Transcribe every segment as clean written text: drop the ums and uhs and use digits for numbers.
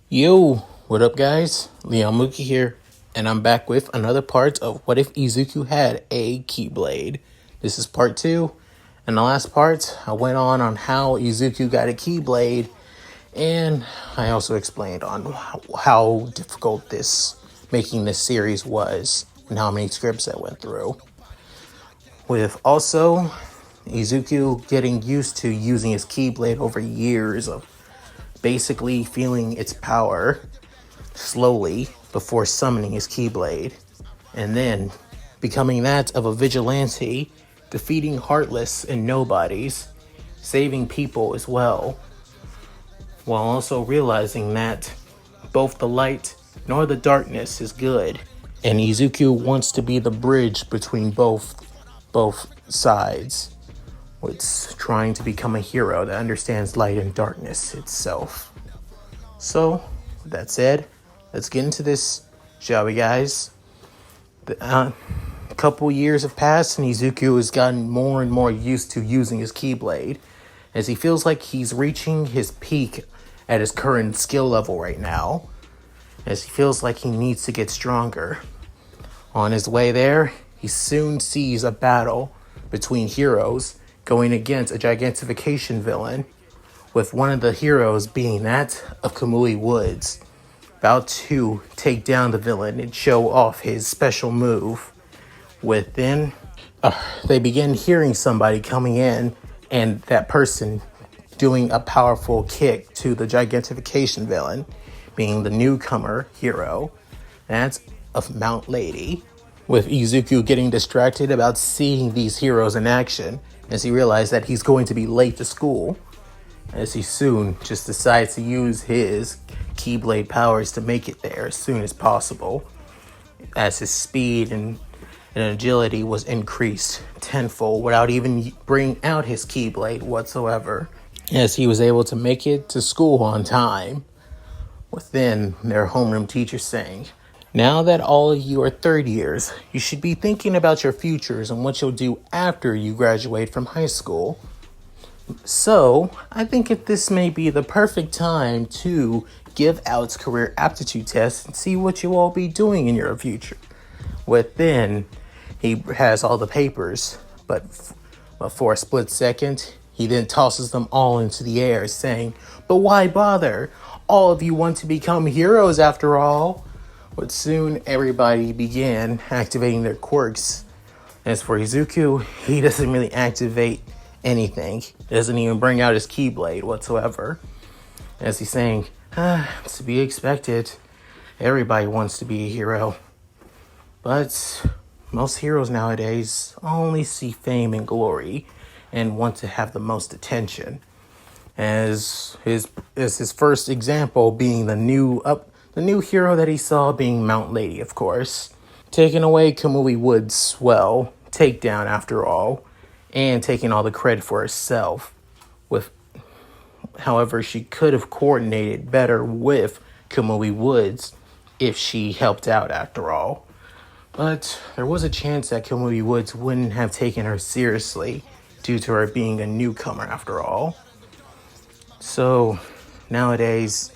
Yo, what up guys? Mooky here, and I'm back with another part of What If Izuku Had a Keyblade. This is part 2. In the last part, I went on how Izuku got a Keyblade, and I also explained on how difficult making this series was, and how many scripts I went through. With also Izuku getting used to using his Keyblade over years of basically feeling its power slowly before summoning his Keyblade, and then becoming that of a vigilante, defeating Heartless and nobodies, saving people as well, while also realizing that both the light nor the darkness is good, and Izuku wants to be the bridge between both sides. It's trying to become a hero that understands light and darkness itself. So, with that said, let's get into this, shall we, guys? A couple years have passed, and Izuku has gotten more and more used to using his Keyblade, as he feels like he's reaching his peak at his current skill level right now, as he feels like he needs to get stronger. On his way there, he soon sees a battle between heroes going against a gigantification villain, with one of the heroes being that of Kamui Woods, about to take down the villain and show off his special move. Within, they begin hearing somebody coming in, and that person doing a powerful kick to the gigantification villain, being the newcomer hero, that's of Mount Lady. With Izuku getting distracted about seeing these heroes in action, as he realized that he's going to be late to school, as he soon just decides to use his Keyblade powers to make it there as soon as possible, as his speed and agility was increased tenfold without even bringing out his Keyblade whatsoever, as he was able to make it to school on time, within their homeroom teacher saying, "Now that all of you are third years, you should be thinking about your futures and what you'll do after you graduate from high school. So, I think this may be the perfect time to give out career aptitude tests and see what you'll all be doing in your future." Within, he has all the papers, but for a split second, he then tosses them all into the air, saying, "But why bother? All of you want to become heroes after all." But soon everybody began activating their quirks. As for Izuku, he doesn't really activate anything. He doesn't even bring out his Keyblade whatsoever. As he's saying, to be expected. Everybody wants to be a hero. But most heroes nowadays only see fame and glory and want to have the most attention. As his first example being the new hero that he saw being Mount Lady, of course. Taking away Kamui Woods' takedown after all, and taking all the credit for herself. However, she could have coordinated better with Kamui Woods if she helped out after all. But there was a chance that Kamui Woods wouldn't have taken her seriously due to her being a newcomer after all. So nowadays,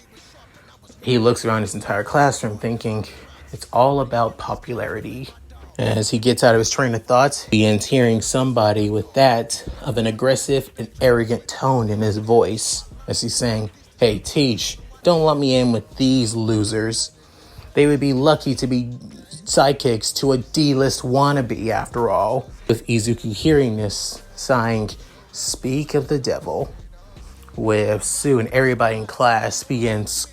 he looks around his entire classroom thinking it's all about popularity. As he gets out of his train of thought, he begins hearing somebody with that of an aggressive and arrogant tone in his voice, as he's saying, "Hey, Teach, don't let me in with these losers. They would be lucky to be sidekicks to a D-list wannabe after all." With Izuku hearing this, sighing, "Speak of the devil." With soon everybody in class begins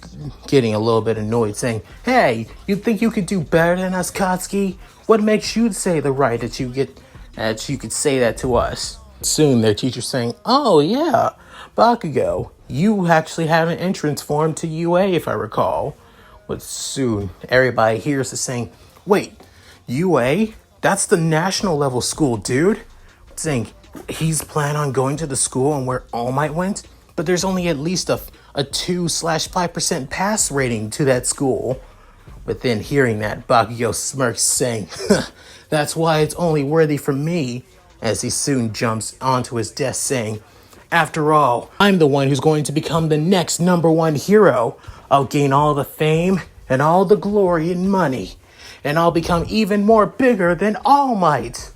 getting a little bit annoyed, saying, "Hey, you think you could do better than us, Katsuki? What makes you say the right that you could say that to us?" Soon their teacher's saying, "Oh yeah, Bakugo, you actually have an entrance form to UA if I recall." But soon everybody hears the saying, "Wait, UA? That's the national level school, dude." Saying he's planning on going to the school and where All Might went, but there's only at least a 2/5% pass rating to that school. But then hearing that, Bakugo smirks, saying, "That's why it's only worthy for me," as he soon jumps onto his desk saying, After all, I'm the one who's going to become the next #1 hero. I'll gain all the fame and all the glory and money, and I'll become even more bigger than All Might.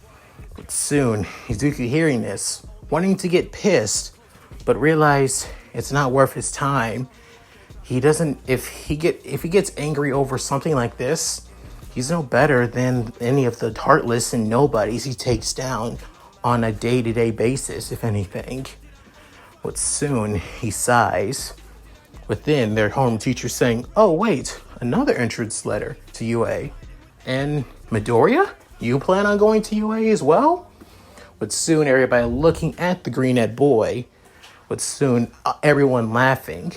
But soon, Izuku hearing this, wanting to get pissed, but realize it's not worth his time. He doesn't, if he gets angry over something like this, he's no better than any of the Heartless and nobodies he takes down on a day-to-day basis, if anything. But soon, he sighs. Within, their home teacher saying, oh wait, another entrance letter to UA. And Midoriya? You plan on going to UA as well? But soon, everybody looking at the green-eyed boy. But soon, everyone laughing.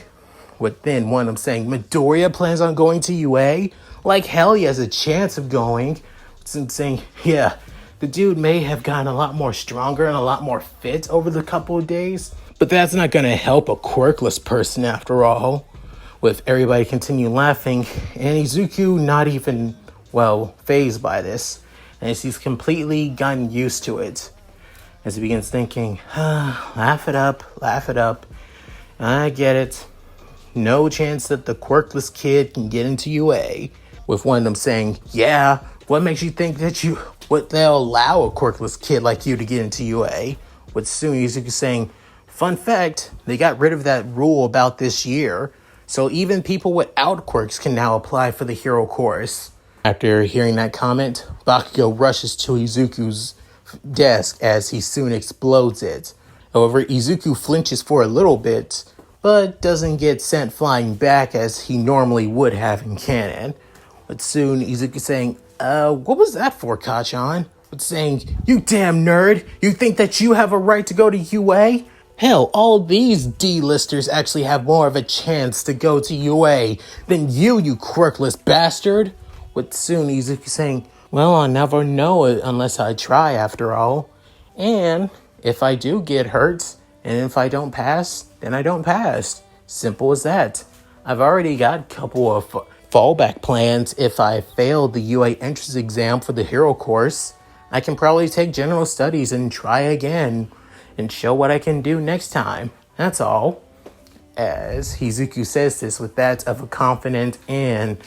With then one of them saying, Midoriya plans on going to UA? Like hell he has a chance of going. And saying, yeah, the dude may have gotten a lot more stronger and a lot more fit over the couple of days. But that's not going to help a quirkless person after all. With everybody continue laughing and Izuku not even, fazed by this. As he's completely gotten used to it. As he begins thinking, laugh it up. I get it. No chance that the quirkless kid can get into UA. With one of them saying, yeah, what makes you think that they'll allow a quirkless kid like you to get into UA? With soon Izuku saying, fun fact, they got rid of that rule about this year. So even people without quirks can now apply for the hero course. After hearing that comment, Bakugo rushes to Izuku's desk as he soon explodes it. However, Izuku flinches for a little bit, but doesn't get sent flying back as he normally would have in canon. But soon, Izuku saying, what was that for, Kachan? But saying, you damn nerd, you think that you have a right to go to UA? Hell, all these D-listers actually have more of a chance to go to UA than you quirkless bastard. With soon, Izuku saying, well, I'll never know it unless I try after all. And if I do get hurt, and if I don't pass, then I don't pass. Simple as that. I've already got a couple of fallback plans. If I fail the UA entrance exam for the hero course, I can probably take general studies and try again and show what I can do next time. That's all. As Izuku says this with that of a confident and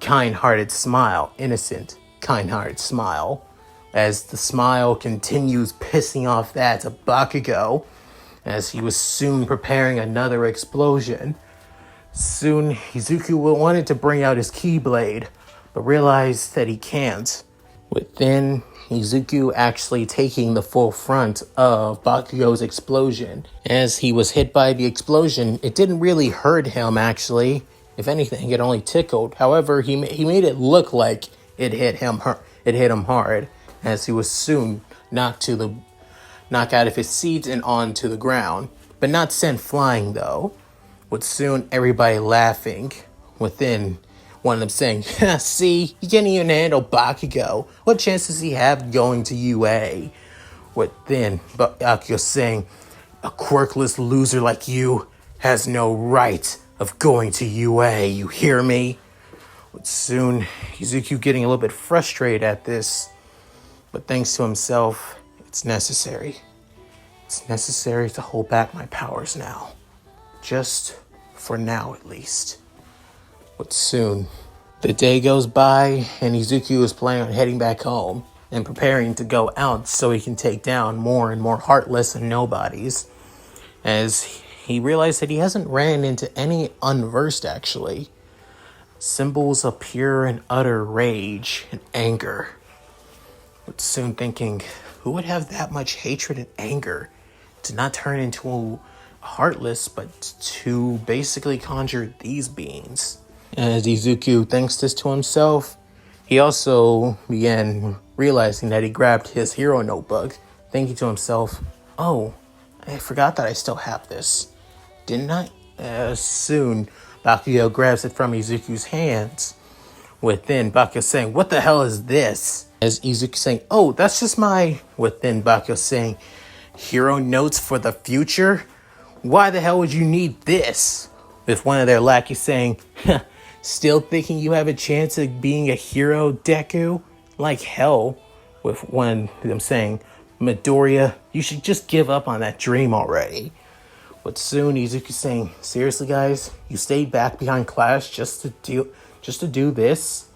kind-hearted smile. Innocent, kind-hearted smile. As the smile continues pissing off that of Bakugo, as he was soon preparing another explosion. Soon, Izuku wanted to bring out his Keyblade, but realized that he can't. Within, Izuku actually taking the full front of Bakugo's explosion. As he was hit by the explosion, it didn't really hurt him actually. If anything, it only tickled. However, he made it look like it hit him hard, as he was soon knocked out of his seat and onto the ground, but not sent flying though. With soon everybody laughing. Within, one of them saying, see, you can't even handle Bakugo. What chance does he have going to UA? Within, Bakugo saying, a quirkless loser like you has no right of going to UA, you hear me? But soon, Izuku getting a little bit frustrated at this, but thanks to himself, it's necessary. It's necessary to hold back my powers now. Just for now, at least. But soon, the day goes by, and Izuku is planning on heading back home and preparing to go out so he can take down more and more Heartless and nobodies. As he realized that he hasn't ran into any unversed, actually. Symbols of pure and utter rage and anger. But soon thinking, who would have that much hatred and anger to not turn into Heartless, but to basically conjure these beings? As Izuku thinks this to himself, he also began realizing that he grabbed his hero notebook, thinking to himself, oh, I forgot that I still have this. Didn't I? Soon, Bakugo grabs it from Izuku's hands. Within, Bakugo saying, what the hell is this? As Izuku saying, oh, that's just my... Within, Bakugo saying, hero notes for the future? Why the hell would you need this? With one of their lackeys saying, still thinking you have a chance of being a hero, Deku? Like hell. With one of them saying, Midoriya, you should just give up on that dream already. But soon Izuku's saying, seriously guys, you stayed back behind class just to do this?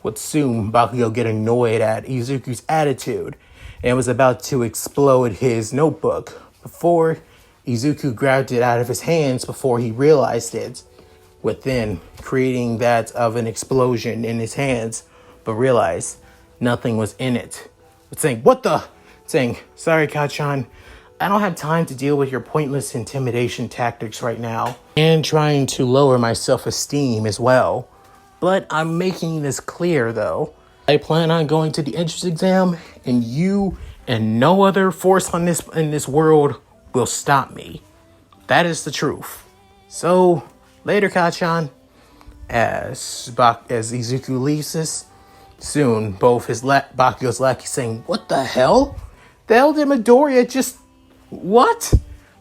Would soon Bakugo get annoyed at Izuku's attitude and was about to explode his notebook before Izuku grabbed it out of his hands before he realized it, within creating that of an explosion in his hands, but realized nothing was in it. But saying, what the? Saying, sorry Kachan, I don't have time to deal with your pointless intimidation tactics right now, and trying to lower my self-esteem as well. But I'm making this clear though. I plan on going to the entrance exam, and you and no other force in this world will stop me. That is the truth. So later, Kachan, as Izuku leaves us, soon both his Bakugo's lackeys saying, what the hell? The hell did Midoriya just... What?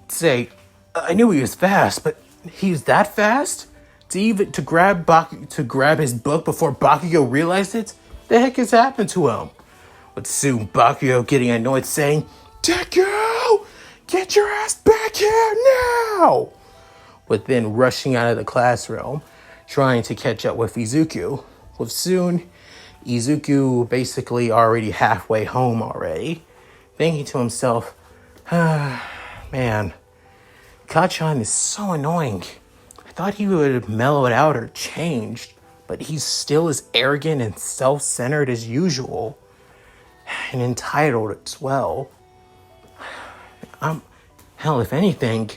Say, I knew he was fast, but he's that fast? To grab his book before Bakugo realized it? The heck has happened to him? But soon Bakugo getting annoyed saying, Deku! Get your ass back here now! But then rushing out of the classroom, trying to catch up with Izuku. With soon, Izuku basically already halfway home already, thinking to himself, man, Kachan is so annoying. I thought he would have mellowed out or changed, but he's still as arrogant and self-centered as usual, and entitled as well. Hell, if anything,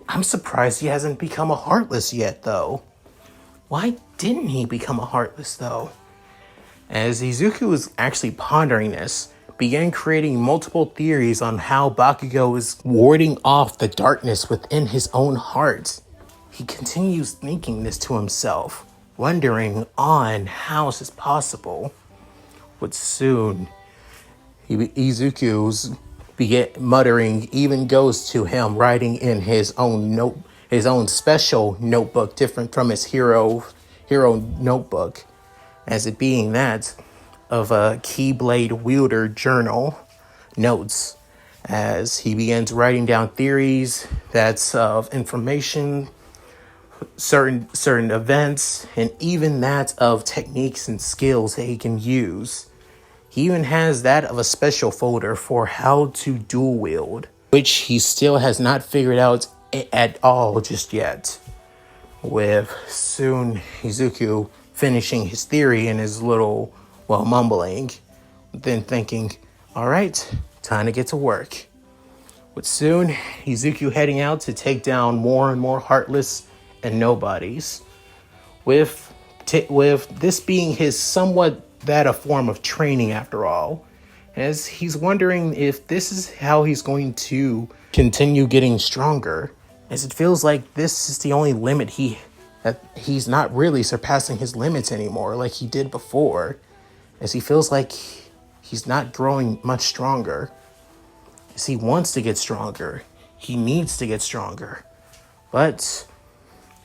I'm surprised he hasn't become a Heartless yet, though. Why didn't he become a Heartless, though? As Izuku was actually pondering this, began creating multiple theories on how Bakugo is warding off the darkness within his own heart. He continues thinking this to himself, wondering on how is this possible. But soon, Izuku's muttering even goes to him writing in his own special notebook, different from his hero notebook, as it being that of a Keyblade Wielder journal notes, as he begins writing down theories that's of information, certain events, and even that of techniques and skills that he can use. He even has that of a special folder for how to dual wield, which he still has not figured out at all just yet. With soon Izuku finishing his theory in his little, mumbling, then thinking, all right, time to get to work. With soon Izuku heading out to take down more and more Heartless and nobodies. With this being his somewhat that a form of training after all, as he's wondering if this is how he's going to continue getting stronger, as it feels like this is the only limit that he's not really surpassing his limits anymore like he did before, as he feels like he's not growing much stronger. As he wants to get stronger, he needs to get stronger, but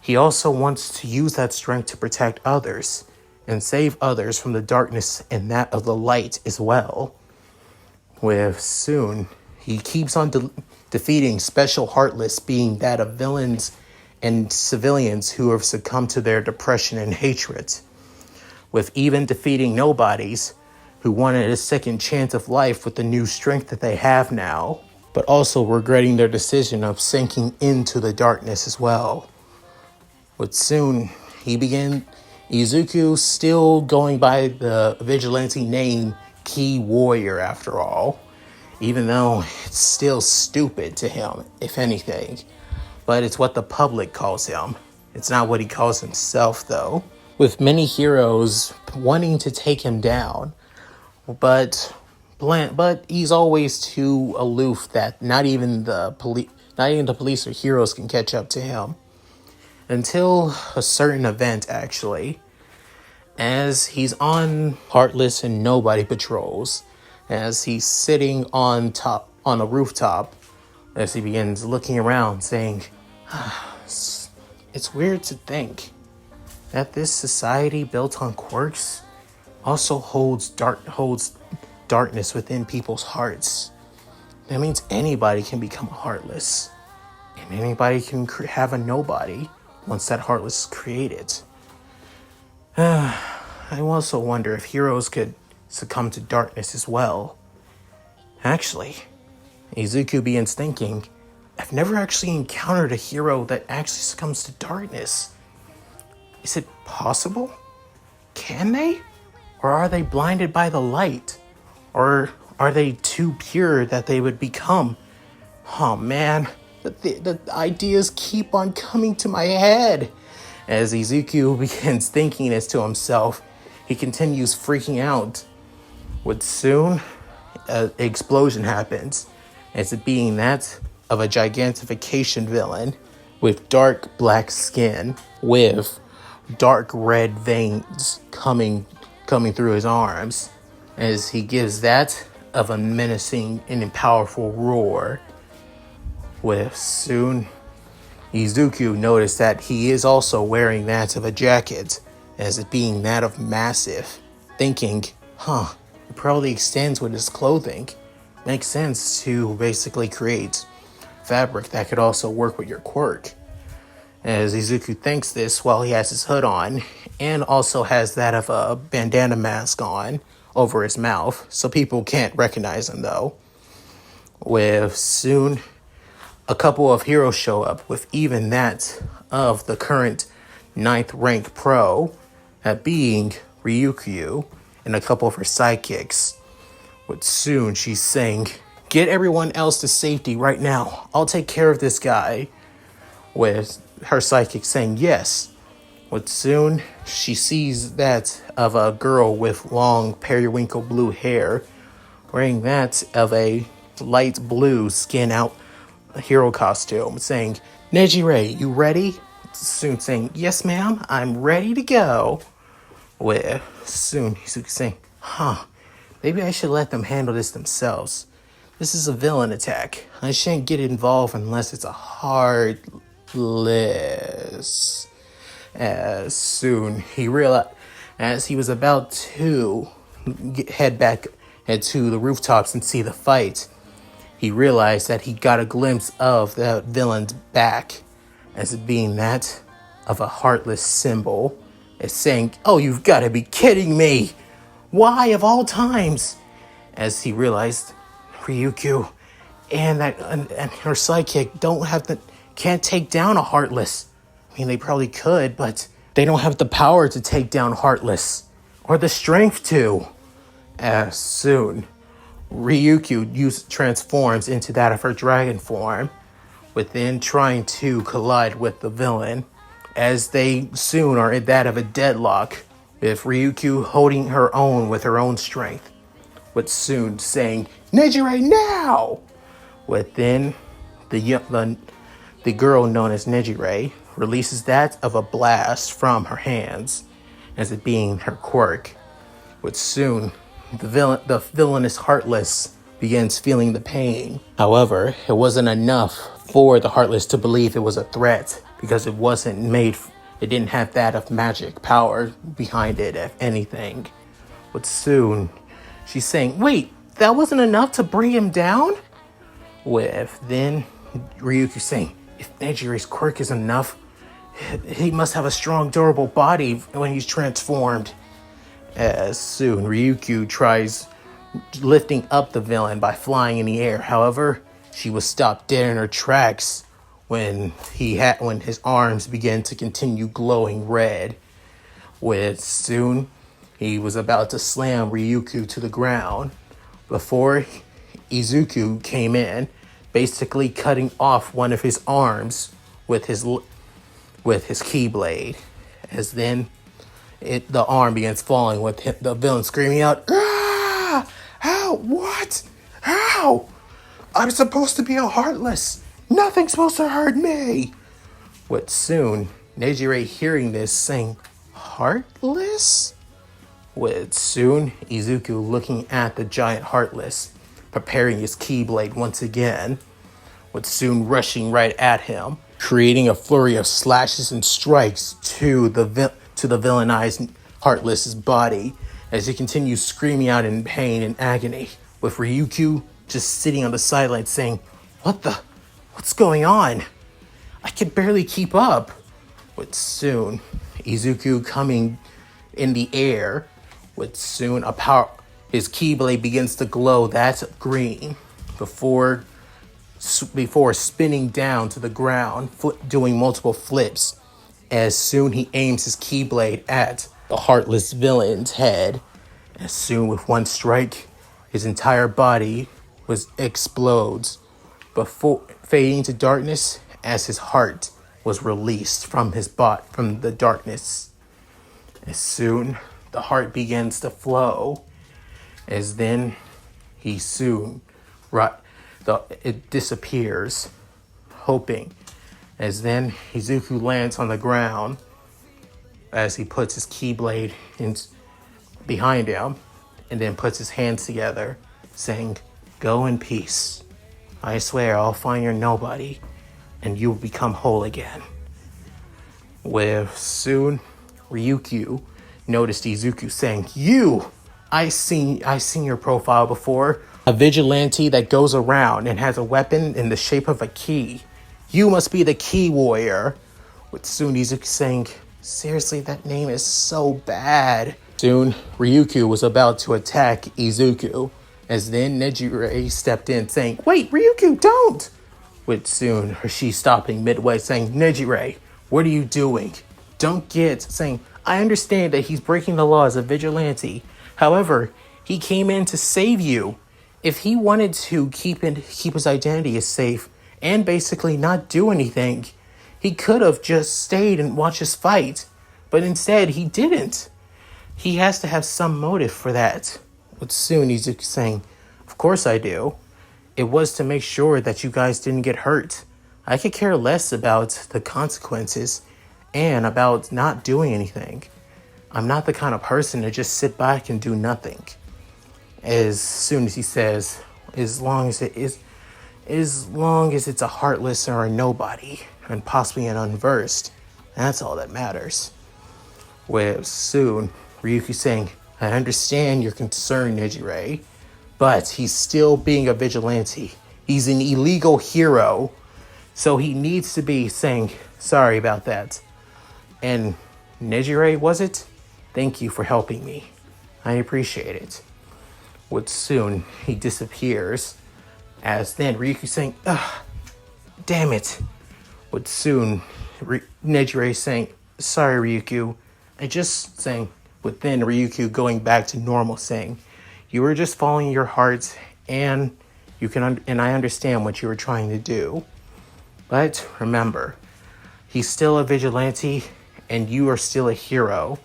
he also wants to use that strength to protect others and save others from the darkness and that of the light as well. With soon, he keeps on defeating special Heartless, being that of villains and civilians who have succumbed to their depression and hatred. With even defeating nobodies who wanted a second chance of life with the new strength that they have now, but also regretting their decision of sinking into the darkness as well. But soon, Izuku still going by the vigilante name Key Warrior after all, even though it's still stupid to him, if anything. But it's what the public calls him. It's not what he calls himself, though. With many heroes wanting to take him down, but he's always too aloof that not even the police or heroes can catch up to him. Until a certain event, actually, as he's on Heartless and Nobody patrols, as he's sitting on a rooftop, as he begins looking around, saying, it's weird to think that this society built on quirks also holds darkness within people's hearts. That means anybody can become Heartless. And anybody can have a nobody once that Heartless is created. I also wonder if heroes could succumb to darkness as well. Actually, Izuku begins thinking, I've never actually encountered a hero that actually succumbs to darkness. Is it possible? Can they? Or are they blinded by the light? Or are they too pure that they would become? Oh man, the ideas keep on coming to my head. As Izuku begins thinking this to himself, he continues freaking out. But soon, an explosion happens, as it being that of a gigantification villain with dark black skin, with dark red veins coming through his arms, as he gives that of a menacing and powerful roar. With soon, Izuku noticed that he is also wearing that of a jacket, as it being that of massive, thinking, it probably extends with his clothing. Makes sense to basically create fabric that could also work with your quirk. As Izuku thinks this while he has his hood on, and also has that of a bandana mask on over his mouth, so people can't recognize him though. With soon, a couple of heroes show up, with even that of the current 9th rank pro, that being Ryukyu, and a couple of her sidekicks. But soon she's saying, get everyone else to safety right now. I'll take care of this guy. With her sidekick saying yes. But soon she sees that of a girl with long periwinkle blue hair, wearing that of a light blue skin out hero costume, saying, Nejire, you ready? Soon saying, yes ma'am, I'm ready to go. With soon Izuku saying, maybe I should let them handle this themselves. This is a villain attack. I shouldn't get involved unless it's a Heartless. As soon he realized, as he was about to head to the rooftops and see the fight, he realized that he got a glimpse of the villain's back, as it being that of a Heartless symbol, as saying, oh, you've got to be kidding me! Why of all times? As he realized Ryukyu and her sidekick can't take down a Heartless. I mean, they probably could, but they don't have the power to take down Heartless, or the strength to. As soon, Ryukyu transforms into that of her dragon form, within trying to collide with the villain, as they soon are in that of a deadlock, with Ryukyu holding her own with her own strength, with soon saying, Nejire now! Within, the girl known as Nejire releases that of a blast from her hands, as it being her quirk, with soon the villainous Heartless begins feeling the pain. However, it wasn't enough for the Heartless to believe it was a threat, because it didn't have that of magic power behind it, if anything. But soon, she's saying, wait, that wasn't enough to bring him down? With then Ryukyu saying, if Nejire's quirk is enough, he must have a strong, durable body when he's transformed. As soon, Ryukyu tries lifting up the villain by flying in the air. However, she was stopped dead in her tracks when his arms began to continue glowing red. With soon, he was about to slam Ryukyu to the ground before Izuku came in, basically cutting off one of his arms with his Keyblade. As then the arm begins falling, with the villain screaming out, "Ah! How? What? How? I'm supposed to be a Heartless. Nothing's supposed to hurt me." But soon, Nejire hearing this saying, Heartless? With soon, Izuku looking at the giant Heartless, preparing his Keyblade once again, with soon rushing right at him, creating a flurry of slashes and strikes to the villainized Heartless's body, as he continues screaming out in pain and agony, with Ryukyu just sitting on the sideline saying, What's going on? I could barely keep up. But soon, Izuku coming in the air, with soon his Keyblade begins to glow that green before spinning down to the ground, doing multiple flips. As soon he aims his Keyblade at the Heartless villain's head, as soon with one strike, his entire body explodes, before fading to darkness as his heart was released from from the darkness. As soon the heart begins to flow, as then he soon it disappears, hoping. As then Izuku lands on the ground as he puts his Keyblade behind him and then puts his hands together, saying, "Go in peace. I swear I'll find your nobody and you will become whole again." With soon Ryukyu noticed Izuku saying, I seen your profile before. A vigilante that goes around and has a weapon in the shape of a key. You must be the key warrior." With soon Izuku saying, "Seriously, that name is so bad." Soon Ryukyu was about to attack Izuku, as then Nejire stepped in saying, "Wait, Ryukyu, don't!" With soon she stopping midway saying, "Nejire, what are you doing? Don't get," saying, "I understand that he's breaking the law as a vigilante. However, he came in to save you. If he wanted to keep his identity as safe and basically not do anything, he could have just stayed and watched us fight. But instead, he didn't. He has to have some motive for that." But soon Izuku saying, "Of course I do. It was to make sure that you guys didn't get hurt. I could care less about the consequences and about not doing anything. I'm not the kind of person to just sit back and do nothing." As soon as he says, as long as it's a Heartless or a nobody, and possibly an unversed, that's all that matters. With soon Ryukyu saying, "I understand your concern, Nejire, but he's still being a vigilante. He's an illegal hero, so he needs to be saying, sorry about that." And Nejire, was it? "Thank you for helping me. I appreciate it." With soon he disappears, as then Ryukyu saying, "Ugh, damn it." With soon Nejire saying, "Sorry, Ryukyu. I just," saying, with then Ryukyu going back to normal, saying, "You were just following your heart, and and I understand what you were trying to do. But remember, he's still a vigilante, and you are still a hero.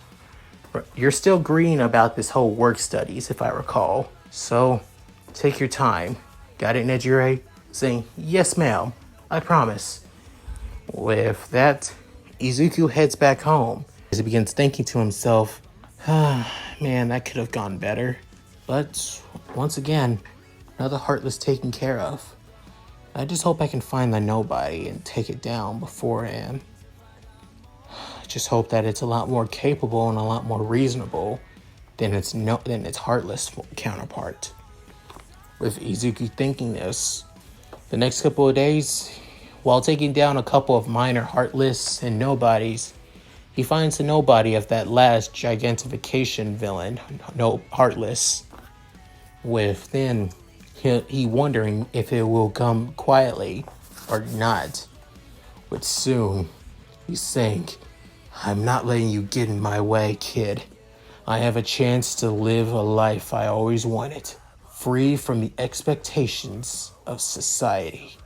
You're still green about this whole work studies, if I recall. So take your time. Got it, Nejire?" Saying, "Yes, ma'am. I promise." With that, Izuku heads back home as he begins thinking to himself, man, that could have gone better. But once again, another Heartless taken care of. I just hope I can find the nobody and take it down beforehand. I just hope that it's a lot more capable and a lot more reasonable than its Heartless counterpart. With Izuku thinking this, the next couple of days, while taking down a couple of minor Heartless and nobodies, he finds the nobody of that last gigantification villain, Heartless. With then he wondering if it will come quietly or not. But soon he's saying, "I'm not letting you get in my way, kid. I have a chance to live a life I always wanted, free from the expectations of society.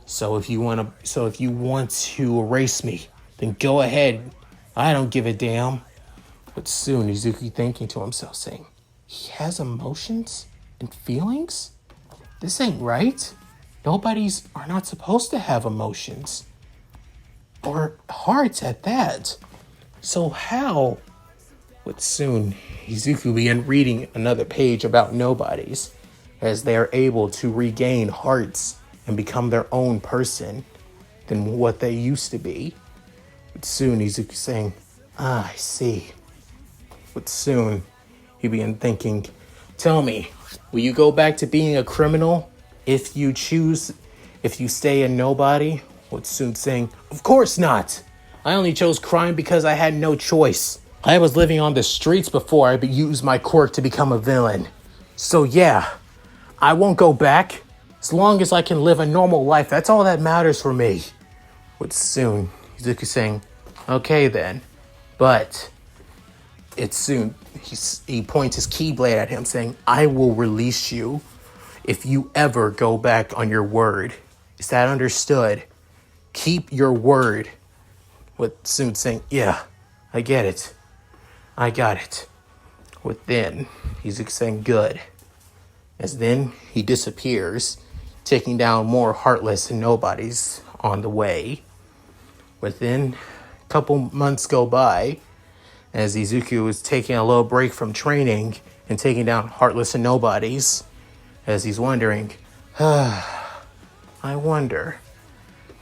So if you want to erase me, then go ahead. I don't give a damn." But soon Izuku thinking to himself, saying, "He has emotions and feelings? This ain't right. Nobodies are not supposed to have emotions. Or hearts at that. So how?" But soon Izuku began reading another page about nobodies, as they are able to regain hearts and become their own person than what they used to be. But soon Izuku saying, "I see." But soon he began thinking, "Tell me, will you go back to being a criminal if you stay a nobody? with Soon saying, "Of course not. I only chose crime because I had no choice. I was living on the streets before I used my quirk to become a villain. So yeah, I won't go back. As long as I can live a normal life, that's all that matters for me." With soon, Izuku saying, "Okay then, but it's soon." He points his Keyblade at him saying, "I will release you if you ever go back on your word. Is that understood? Keep your word." With soon saying, "Yeah, I get it. I got it." With then, Izuku saying, "Good." As then he disappears, taking down more Heartless and nobodies on the way. Within a couple months go by, as Izuku is taking a little break from training and taking down Heartless and nobodies, as he's wondering, I wonder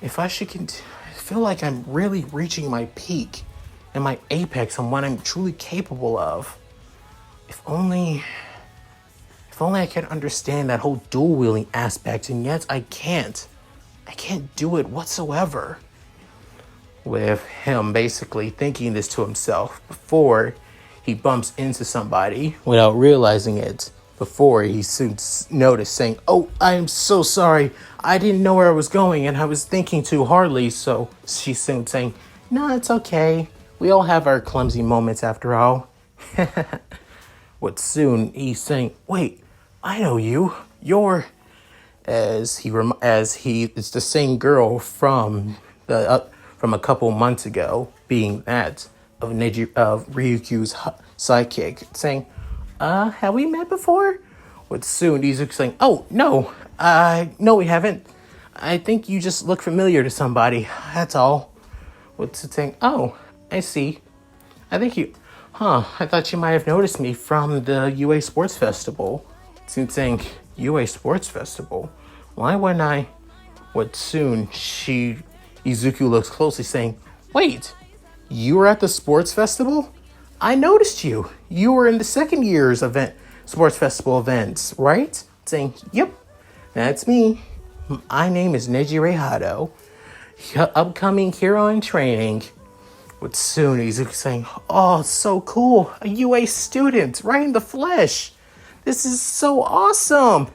if I should I feel like I'm really reaching my peak and my apex on what I'm truly capable of. If only I could understand that whole dual wielding aspect, and yet I can't. I can't do it whatsoever. With him basically thinking this to himself before he bumps into somebody without realizing it. Before he soon noticed saying, "Oh, I am so sorry. I didn't know where I was going and I was thinking too hardly." So she's soon saying, "No, it's okay. We all have our clumsy moments after all." What soon he's saying, "Wait, I know you. You're," it's the same girl from a couple months ago, being that of Ryukyu's sidekick, saying, "Have we met before?" With soon Izuku saying, "Oh no, no, we haven't. I think you just look familiar to somebody. That's all." With saying, "Oh, I see. I think you, I thought you might have noticed me from the UA Sports Festival." Soon saying, "UA Sports Festival? Why wouldn't I?" What soon Izuku looks closely saying, "Wait, you were at the sports festival? I noticed you. You were in the second year's sports festival events, right?" Saying, "Yep, that's me. My name is Neji Reihado, upcoming hero in training." With soon Izuku saying, "Oh, so cool. A UA student, right in the flesh. This is so awesome."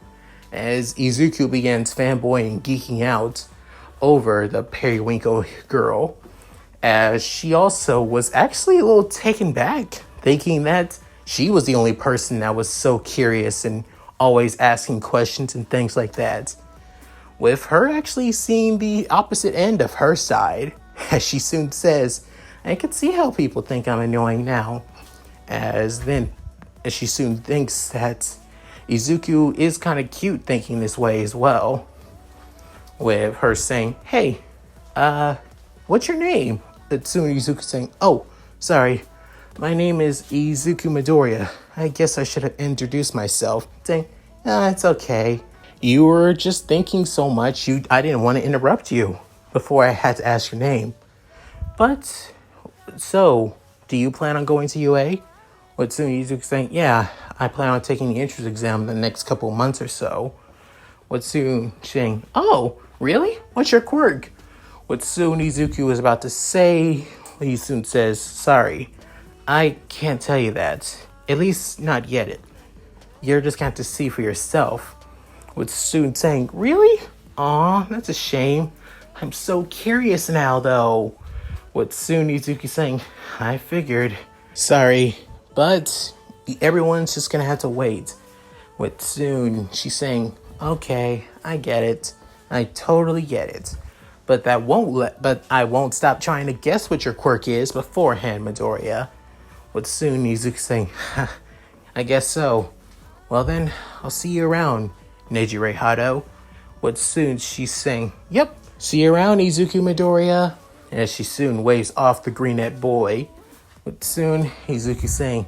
As Izuku begins fanboying and geeking out over the periwinkle girl, as she also was actually a little taken back, thinking that she was the only person that was so curious and always asking questions and things like that. With her actually seeing the opposite end of her side, as she soon says, "I can see how people think I'm annoying now." As she soon thinks that Izuku is kind of cute thinking this way as well. With her saying, "Hey, what's your name?" But soon Izuku saying, "Oh, sorry. My name is Izuku Midoriya. I guess I should have introduced myself." Saying, "It's okay. You were just thinking so much, I didn't want to interrupt you before I had to ask your name. But, so, do you plan on going to UA?" With soon Izuku saying, "Yeah, I plan on taking the entrance exam in the next couple months or so." With soon saying, "Oh, really? What's your quirk?" What soon Izuku was about to say, he soon says, "Sorry, I can't tell you that. At least not yet. You're just going to see for yourself." With soon saying, "Really? Aw, that's a shame. I'm so curious now, though." With soon Izuku saying, "I figured. Sorry, but everyone's just going to have to wait." With soon she's saying, "Okay, I get it. I totally get it. But I won't stop trying to guess what your quirk is beforehand, Midoriya." With soon Izuku saying, "I guess so. Well then, I'll see you around, Neji Reihado." With soon she's saying, "Yep, see you around, Izuku Midoriya." As she soon waves off the greenette boy. With soon Izuku saying,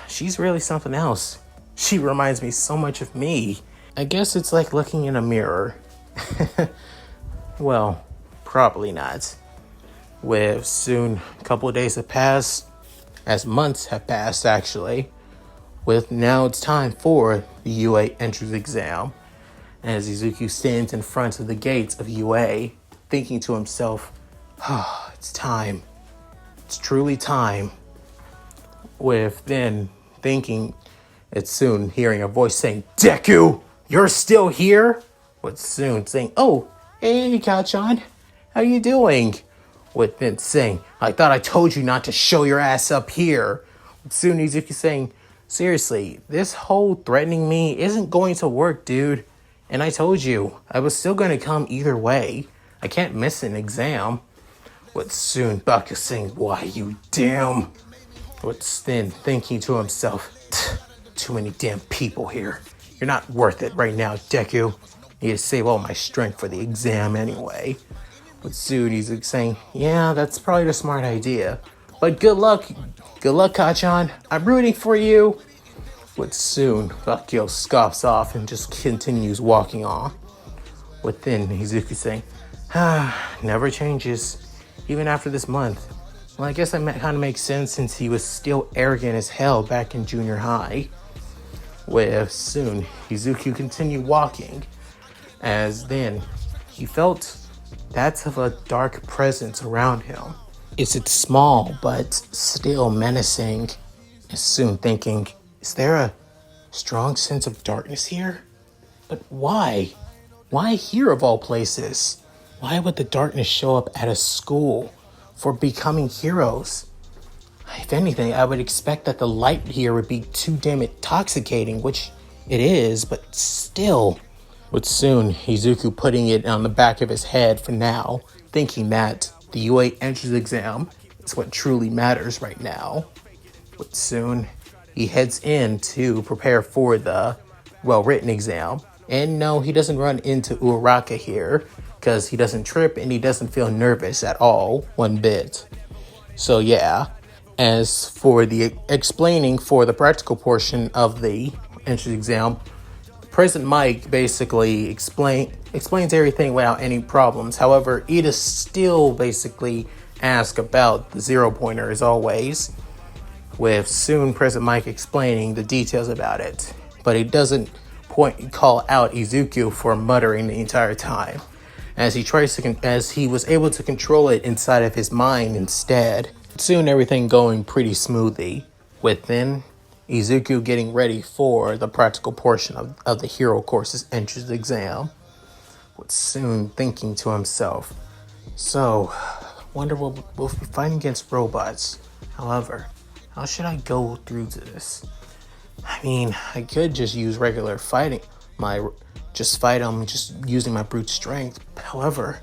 "She's really something else. She reminds me so much of me. I guess it's like looking in a mirror." Well, probably not. With soon a couple of days have passed, as months have passed actually. With now it's time for the UA entrance exam. As Izuku stands in front of the gates of UA, thinking to himself, oh, it's time. It's truly time. With then thinking, it's soon hearing a voice saying, Deku, you're still here? With soon saying, oh, hey, Kachan, how you doing? With then saying, I thought I told you not to show your ass up here. With soon Izuku saying, seriously, this whole threatening me isn't going to work, dude. And I told you, I was still going to come either way. I can't miss an exam. With soon Baku saying, why you damn. With then thinking to himself, too many damn people here. You're not worth it right now, Deku. Need to save all my strength for the exam anyway. With soon he's saying, yeah, that's probably the smart idea. But good luck, Kachan. I'm rooting for you. With soon, Bakio scoffs off and just continues walking on. Within, Izuku saying, never changes, even after this month. Well, I guess that kind of makes sense since he was still arrogant as hell back in junior high. With soon, Izuku continued walking, as then he felt that of a dark presence around him. It's small, but still menacing. And soon thinking, is there a strong sense of darkness here? But why? Why here of all places? Why would the darkness show up at a school for becoming heroes? If anything, I would expect that the light here would be too damn intoxicating, which it is, but still. With soon, Izuku putting it on the back of his head for now, thinking that the UA entrance exam is what truly matters right now. But soon, he heads in to prepare for the well-written exam. And no, he doesn't run into Uraraka here, because he doesn't trip and he doesn't feel nervous at all, one bit. So yeah, as for the explaining for the practical portion of the entrance exam, President Mike basically explains everything without any problems. However, Ida still basically asks about the 0-pointer as always, with soon President Mike explaining the details about it. But he doesn't call out Izuku for muttering the entire time, as he was able to control it inside of his mind instead. Soon everything going pretty smoothly, with then Izuku getting ready for the practical portion of the hero course's entrance exam, with soon thinking to himself, so, wonder what we'll be fighting against robots. However, how should I go through to this? I mean, I could just use regular fighting, just fight them, just using my brute strength. However,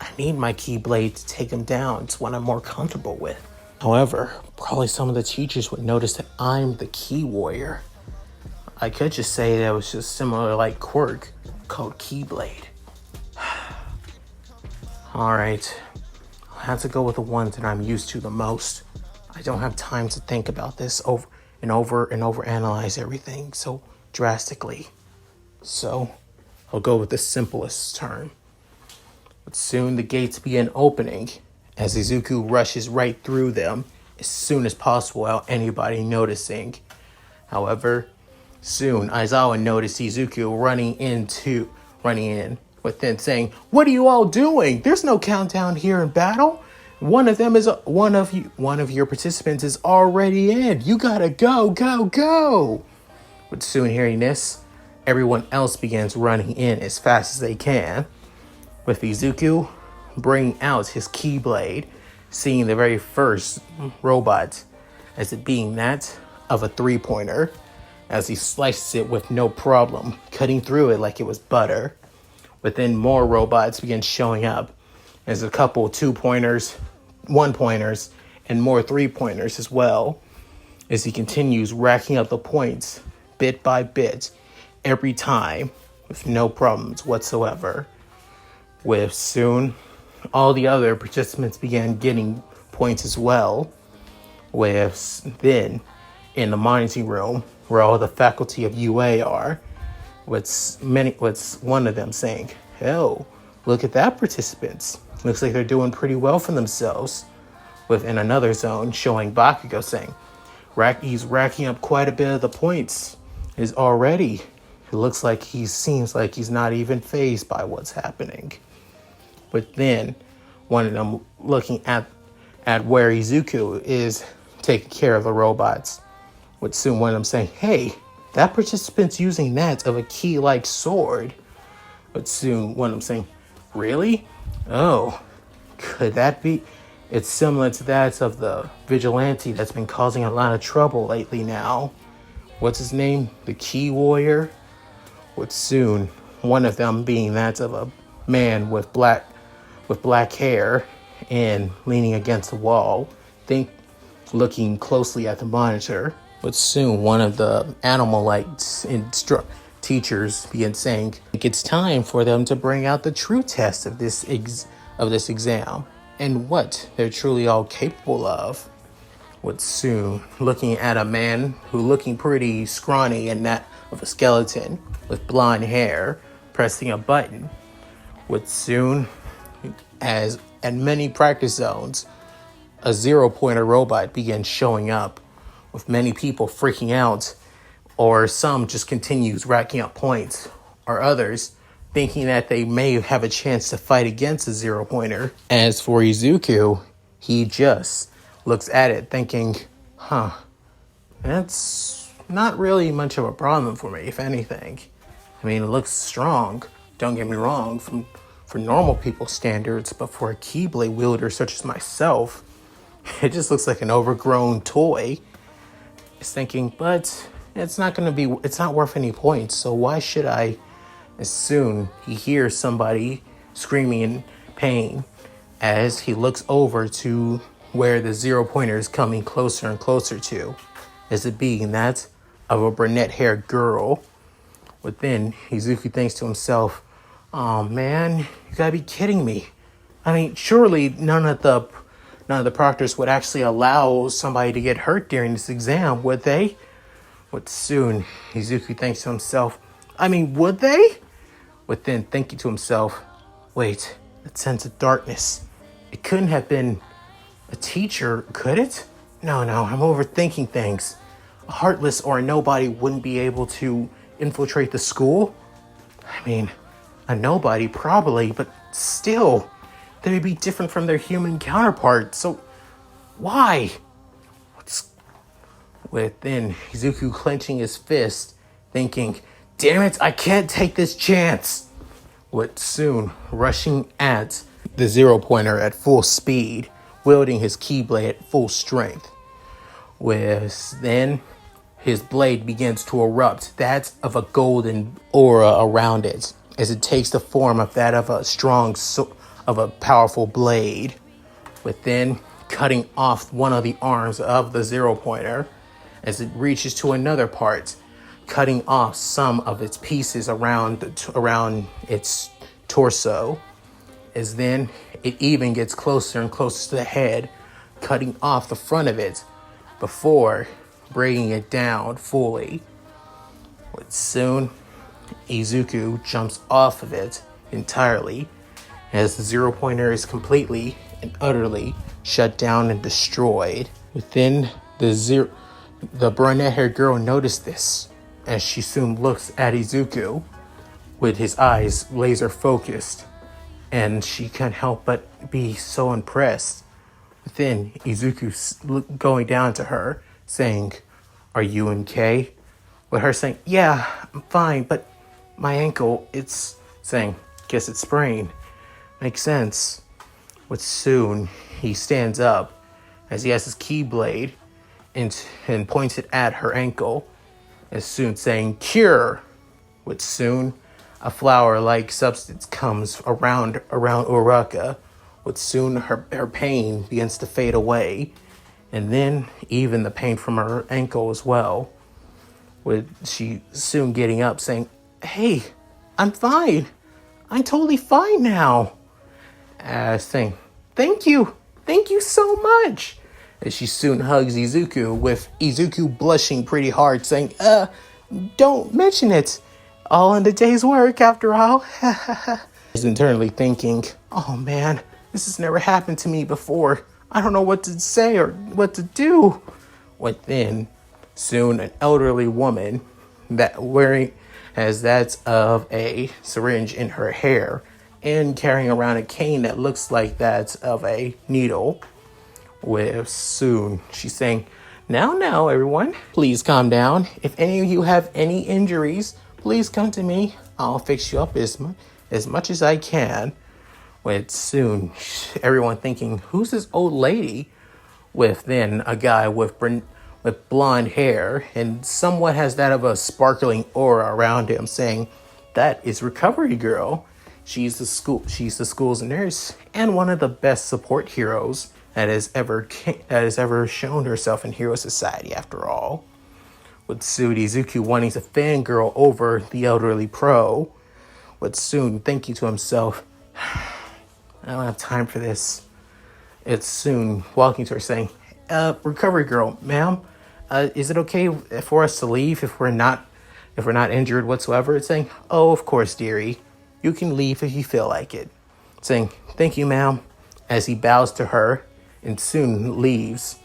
I need my Keyblade to take him down. It's what I'm more comfortable with. However, probably some of the teachers would notice that I'm the Key Warrior. I could just say that it was just similar like quirk called Keyblade. Alright, I'll have to go with the ones that I'm used to the most. I don't have time to think about this over and overanalyze everything so drastically. So, I'll go with the simplest term. But soon the gates begin opening, as Izuku rushes right through them as soon as possible without anybody noticing. However, soon Aizawa noticed Izuku running in, with then saying, "What are you all doing? There's no countdown here in battle. One of your participants is already in. You gotta go." But soon hearing this, everyone else begins running in as fast as they can, with Izuku bringing out his Keyblade, seeing the very first robot as it being that of a 3-pointer, as he slices it with no problem, cutting through it like it was butter. But then more robots begin showing up, as a couple 2-pointers, 1-pointers, and more 3-pointers as well, as he continues racking up the points bit by bit every time with no problems whatsoever. With soon all the other participants began getting points as well, with then in the monitoring room where all the faculty of UA are, what's one of them saying, "Hell, look at that participants. Looks like they're doing pretty well for themselves." Within another zone showing Bakugo saying, he's racking up quite a bit of the points. It looks like seems like he's not even fazed by what's happening. But then one of them looking at where Izuku is taking care of the robots, with soon one of them saying, hey, that participant's using that of a key-like sword. But soon one of them saying, really? Oh, could that be? It's similar to that of the vigilante that's been causing a lot of trouble lately now. What's his name? The Key Warrior? With soon one of them being that of a man with black hair and leaning against the wall, looking closely at the monitor. But soon one of the animal-like teachers began saying, it's time for them to bring out the true test of this exam and what they're truly all capable of. With soon looking at a man who looking pretty scrawny and that of a skeleton with blonde hair pressing a button. With soon, as at many practice zones, a 0-pointer robot began showing up, with many people freaking out, or some just continues racking up points, or others thinking that they may have a chance to fight against a 0-pointer. As for Izuku, he just looks at it thinking, that's not really much of a problem for me, if anything. I mean, it looks strong, don't get me wrong, for normal people's standards, but for a Keyblade wielder such as myself, it just looks like an overgrown toy. It's thinking, but it's not worth any points, so why should I? As soon he hears somebody screaming in pain as he looks over to where the 0-pointer is coming closer and closer to, as it being that of a brunette-haired girl. But then Izuku thinks to himself, oh man, you gotta be kidding me. I mean, surely none of the proctors would actually allow somebody to get hurt during this exam, would they? But soon Izuku thinks to himself, I mean, would they? But then thinking to himself, wait, that sense of darkness, it couldn't have been a teacher, could it? No, I'm overthinking things. A Heartless or a nobody wouldn't be able to infiltrate the school? I mean, a nobody probably, but still, they would be different from their human counterparts, so why? Within Izuku clenching his fist, thinking, damn it, I can't take this chance. With soon rushing at the 0-pointer at full speed, wielding his Keyblade at full strength. With then his blade begins to erupt, that of a golden aura around it, as it takes the form of that of a powerful blade. With then cutting off one of the arms of the 0-pointer, as it reaches to another part, cutting off some of its pieces around its torso, as then it even gets closer and closer to the head, cutting off the front of it before bringing it down fully. But soon Izuku jumps off of it entirely, as the 0-pointer is completely and utterly shut down and destroyed. Within the brunette-haired girl noticed this, as she soon looks at Izuku with his eyes laser focused, and she can't help but be so impressed. Then Izuku going down to her, saying, are you okay? With her saying, yeah, I'm fine, but my ankle, it's saying, guess it's sprained. Makes sense. But soon he stands up as he has his Keyblade and points it at her ankle, as soon saying, cure. With soon a flower-like substance comes around Uraka. With soon her pain begins to fade away, and then even the pain from her ankle as well. With she soon getting up saying, hey, I'm fine. I'm totally fine now. Saying, thank you so much. As she soon hugs Izuku, with Izuku blushing pretty hard, saying, don't mention it. All in the day's work, after all. He's internally thinking, oh man, this has never happened to me before. I don't know what to say or what to do. Within, soon an elderly woman that has that of a syringe in her hair, and carrying around a cane that looks like that of a needle. With soon, she's saying, now, everyone, please calm down. If any of you have any injuries, please come to me. I'll fix you up as much as I can. With soon, everyone thinking, who's this old lady? With then a guy with blonde hair and somewhat has that of a sparkling aura around him, saying, that is Recovery Girl. She's the school's nurse and one of the best support heroes that has ever shown herself in Hero Society, after all. With soon Izuku wanting to fangirl over the elderly pro, with soon thinking to himself, I don't have time for this. It's soon walking to her saying, Recovery Girl, ma'am, is it okay for us to leave if we're not injured whatsoever? It's saying, oh, of course, dearie. You can leave if you feel like it. Saying, thank you, ma'am, as he bows to her and soon leaves.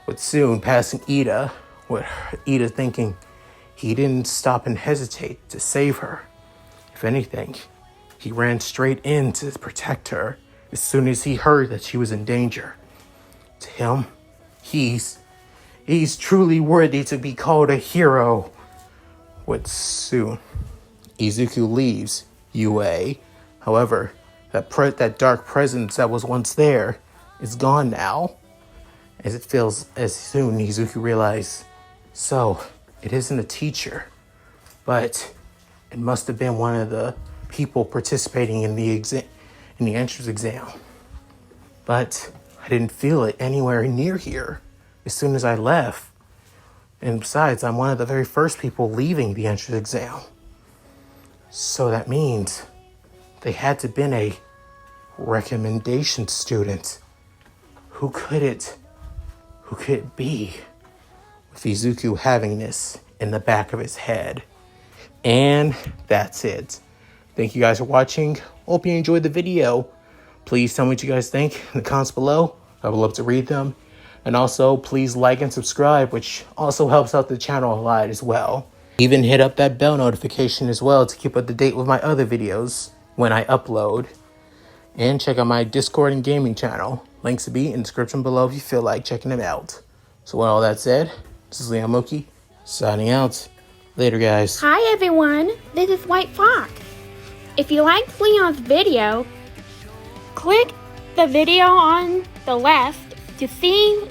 With soon passing Ida, with Ida thinking he didn't stop and hesitate to save her. If anything, he ran straight in to protect her as soon as he heard that she was in danger. To him, he's truly worthy to be called a hero. With soon, Izuku leaves UA. However, that dark presence that was once there is gone now. As soon Izuku realized, so it isn't a teacher, but it must have been one of the people participating in the entrance exam. But I didn't feel it anywhere near here as soon as I left. And besides, I'm one of the very first people leaving the entrance exam. So that means they had to have been a recommendation student. Who could it be? With Izuku having this in the back of his head. And that's it. Thank you guys for watching. Hope you enjoyed the video. Please tell me what you guys think in the comments below. I would love to read them. And also, please like and subscribe, which also helps out the channel a lot as well. Even hit up that bell notification as well to keep up to date with my other videos when I upload. And check out my Discord and gaming channel. Links to be in the description below if you feel like checking them out. So with all that said, this is Mooky, signing out. Later, guys. Hi everyone, this is White Fox. If you liked Leon's video, click the video on the left to see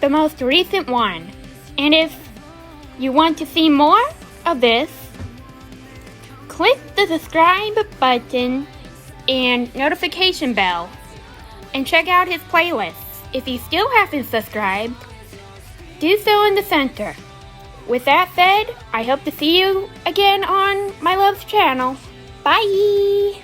the most recent one. And if you want to see more of this, click the subscribe button and notification bell and check out his playlists. If you still haven't subscribed, do so in the center. With that said, I hope to see you again on my love's channel. Bye!